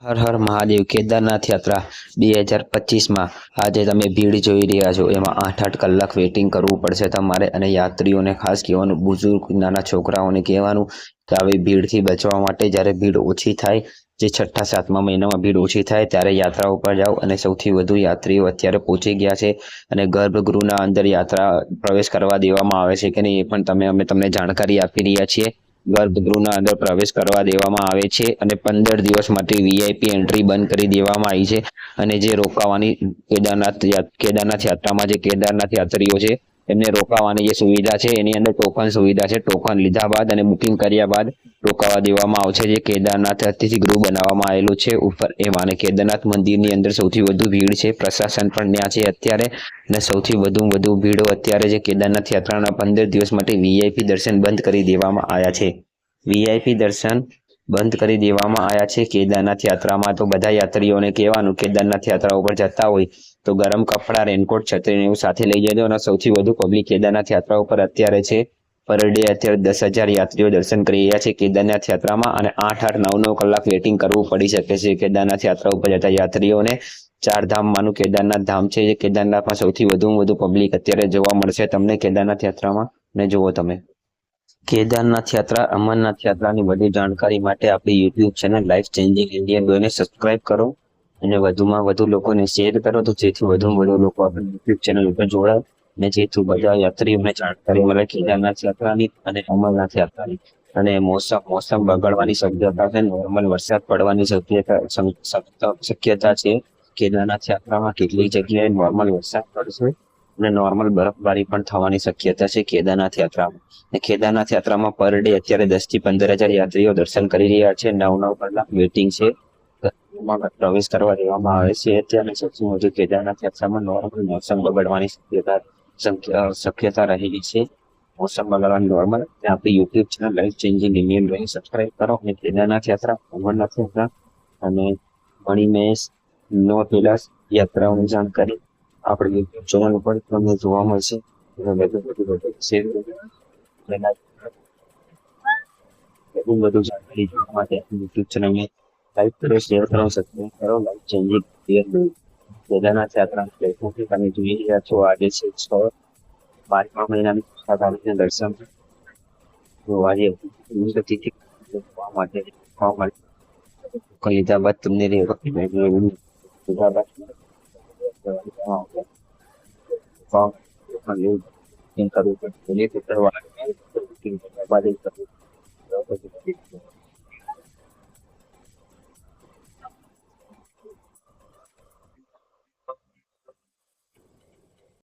હર હર મહાદેવ કેદારનાથ યાત્રા 2025માં આજે તમે ભીડ જોઈ રહ્યા છો એમાં 8-8 કલાક વેઇટિંગ કરવું પડશે તમારે અને યાત્રીઓને ખાસ કહેવાનું બુઝુર્ગ નાના છોકરાઓને કહેવાનું કે આવી ભીડથી બચવા માટે જ્યારે ભીડ ઓછી થાય જે છઠ્ઠા સાતમા મહિનામાં ભીડ ઓછી થાય ત્યારે યાત્રા ઉપર જાઓ અને સૌથી વધુ યાત્રીઓ અત્યારે પહોંચી ગયા છે અને ગર્ભગૃહના અંદર યાત્રા પ્રવેશ કરવા દેવામાં આવે છે કે નહીં એ પણ અમે તમને જાણકારી આપી રહ્યા છીએ। ગર્ભગૃહના અંદર પ્રવેશ કરવા દેવામાં આવે છે અને 15 દિવસ માટે વીઆઈપી એન્ટ્રી બંધ કરી દેવામાં આવી છે અને જે રોકાવાની કેદારનાથ યાત્રામાં જે કેદારનાથ યાત્રીઓ છે એમને રોકાવાની જે સુવિધા છે એની અંદર ટોકન સુવિધા છે। ટોકન લીધા બાદ અને બુકિંગ કર્યા બાદ રોકાવા દેવામાં આવશે। જે કેદારનાથ અતિથિ ગૃહ બનાવવામાં આવેલું છે ઉપર એમાં અને કેદારનાથ મંદિરની અંદર સૌથી વધુ ભીડ છે, પ્રશાસન પણ ત્યાં છે અત્યારે અને સૌથી વધુ ભીડો અત્યારે જે કેદારનાથ યાત્રાના 15 દિવસ માટે વીઆઈપી દર્શન બંધ કરી દેવામાં આવ્યા છે। વીઆઈપી દર્શન બંધ કરી દેવામાં આવ્યા છે કેદારનાથ યાત્રામાં। તો બધા યાત્રીઓને કહેવાનું કેદારનાથ યાત્રા ઉપર જતા હોય તો ગરમ કપડાં, રેનકોટ, છત્રી એવું સાથે લઈ જજો અને સૌથી વધુ પબ્લિક કેદારનાથ યાત્રા ઉપર અત્યારે છે। પર ડે અત્યારે 10,000 યાત્રીઓ દર્શન કરી રહ્યા છે કેદારનાથ યાત્રામાં અને 8-8, 9-9 કલાક વેઇટિંગ કરવું પડી શકે છે કેદારનાથ યાત્રા ઉપર જતા યાત્રીઓને। 4 ધામમાંનું કેદારનાથ ધામ છે જે કેદારનાથમાં સૌથી વધુ પબ્લિક અત્યારે જોવા મળશે તમને કેદારનાથ યાત્રામાં। ને જુઓ તમે કેદારનાથ યાત્રા, અમરનાથ યાત્રાની વધુ જાણકારી માટે આપણી YouTube channel life changing Indian ને સબસ્ક્રાઇબ કરો અને વધુમાં વધુ લોકોને શેર કરો તો જેથી વધુમાં વધુ લોકો આપણી યુટ્યુબ ચેનલ ઉપર જોડાય અને જેથી બધા યાત્રીઓને જાણકારી મળે કેદારનાથ યાત્રાની અને અમરનાથ યાત્રાની। અને મોસમ બગડવાની શક્યતા છે, નોર્મલ વરસાદ પડવાની શક્યતા છે। કેદારનાથ યાત્રામાં કેટલીક જગ્યાએ નોર્મલ વરસાદ પડશે અને નોર્મલ બરફબારી પણ થવાની શક્યતા છે કેદારનાથ યાત્રામાં। કેદારનાથ યાત્રામાં પર ડે અત્યારે 10 થી 15,000 યાત્રીઓ દર્શન કરી રહ્યા છે। 9-9 કલાક વેઇટિંગ છે, પ્રવેશ કરવા દેવામાં આવે છે। અત્યારે સૌથી વધુ કેદારનાથ યાત્રામાં નોર્મલ મોસમ બગડવાની શક્યતા રહેલી છે। મોસમ બગડવાની નોર્મલ આપણી YouTube channel life changing Indian subscribe કરો અને કેદારનાથ યાત્રા, અમરનાથ યાત્રા અને મણીમેશ નોર્થ યાત્રાઓની જાણકારી આપણે યુટ્યુબ ચેનલ ઉપર તમને જોવા મળશે। વધુ જાણકારી જોવા માટે યુટ્યુબ ચેનલને લાઈક કરો, શેર કરો, સબસ્ક્રાઇબ કરો। લાઈફ ચેન્જિંગ કેદારનાથ યાત્રા પ્લેટફોર્મથી તમે જોઈ રહ્યા છો આજે છે 12મા મહિનાની 6 તારીખે દર્શન આજે જોવા માટે લીધા બાદ તમને લીધા બાદ કરવું પડશે।